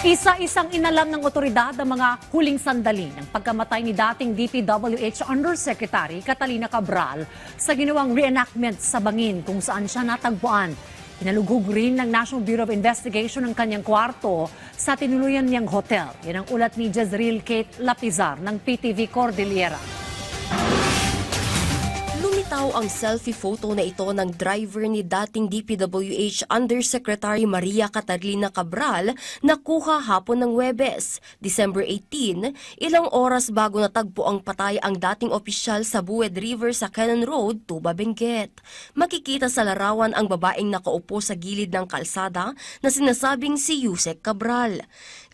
Isa-isang inalam ng otoridad ang mga huling sandali ng pagkamatay ni dating DPWH Undersecretary Catalina Cabral sa ginawang reenactment sa Bangin kung saan siya natagpuan. Hinalugog rin ng National Bureau of Investigation ang kanyang kwarto sa tinuluyan niyang hotel. Yan ang ulat ni Jezreel Kate Lapizar ng PTV Cordillera. Lumitaw ang selfie photo na ito ng driver ni dating DPWH Undersecretary Maria Catalina Cabral na kuha hapon ng Huwebes, December 18, ilang oras bago natagpo ang patay ang dating opisyal sa Buwed River sa Cannon Road, Tuba, Benguet. Makikita sa larawan ang babaeng nakaupo sa gilid ng kalsada na sinasabing si Yusek Cabral.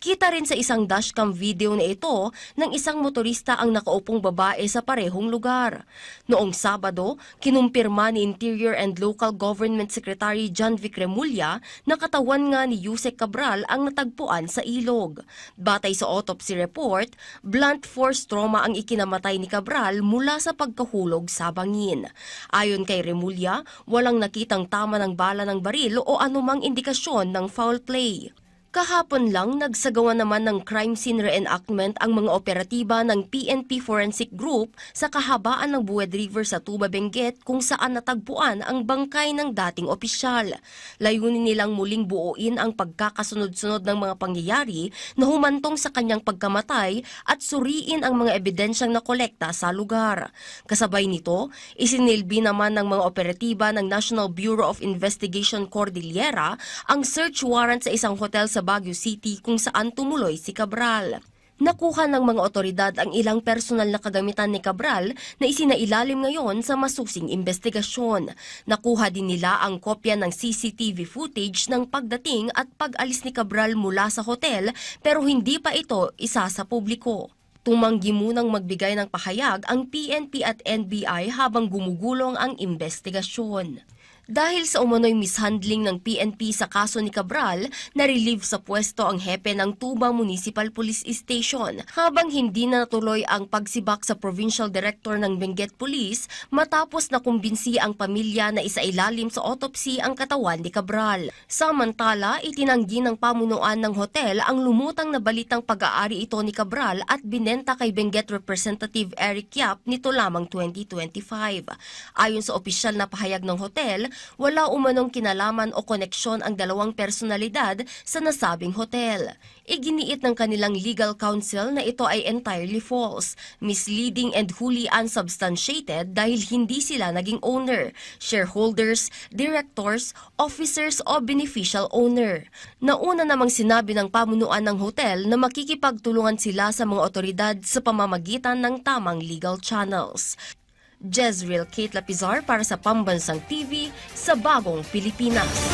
Kita rin sa isang dashcam video na ito ng isang motorista ang nakaupong babae sa parehong lugar. Noong Sabado, kinumpirma ni Interior and Local Government Secretary John Vic Remulla na katawan nga ni Yusek Cabral ang natagpuan sa ilog. Batay sa autopsy report, blunt force trauma ang ikinamatay ni Cabral mula sa pagkahulog sa bangin. Ayon kay Remulla, walang nakitang tama ng bala ng baril o anumang indikasyon ng foul play. Kahapon lang, nagsagawa naman ng crime scene reenactment ang mga operatiba ng PNP Forensic Group sa kahabaan ng Buwed River sa Tuba, Benguet kung saan natagpuan ang bangkay ng dating opisyal. Layunin nilang muling buuin ang pagkakasunod-sunod ng mga pangyayari na humantong sa kanyang pagkamatay at suriin ang mga ebidensyang nakolekta sa lugar. Kasabay nito, isinilbi naman ng mga operatiba ng National Bureau of Investigation Cordillera ang search warrant sa isang hotel sa Baguio City kung saan tumuloy si Cabral. Nakuha ng mga otoridad ang ilang personal na kagamitan ni Cabral na isinailalim ngayon sa masusing investigasyon. Nakuha din nila ang kopya ng CCTV footage ng pagdating at pag-alis ni Cabral mula sa hotel pero hindi pa ito isa sa publiko. Tumanggi munang magbigay ng pahayag ang PNP at NBI habang gumugulong ang investigasyon. Dahil sa umano'y mishandling ng PNP sa kaso ni Cabral, na-relieve sa pwesto ang hepe ng Tuba Municipal Police Station habang hindi na natuloy ang pagsibak sa Provincial Director ng Benguet Police matapos na kumbinsi ang pamilya na isailalim sa autopsy ang katawan ni Cabral. Samantala, itinanggi ng pamunuan ng hotel ang lumutang na balitang pag-aari ito ni Cabral at binenta kay Benguet Representative Eric Yap nito lamang 2025. Ayon sa opisyal na pahayag ng hotel, wala umanong kinalaman o koneksyon ang dalawang personalidad sa nasabing hotel. Iginiit ng kanilang legal counsel na ito ay entirely false, misleading and wholly unsubstantiated dahil hindi sila naging owner, shareholders, directors, officers o beneficial owner. Nauna namang sinabi ng pamunuan ng hotel na makikipagtulungan sila sa mga otoridad sa pamamagitan ng tamang legal channels. Jezreel Kate Lapizar para sa Pambansang TV sa Bagong Pilipinas.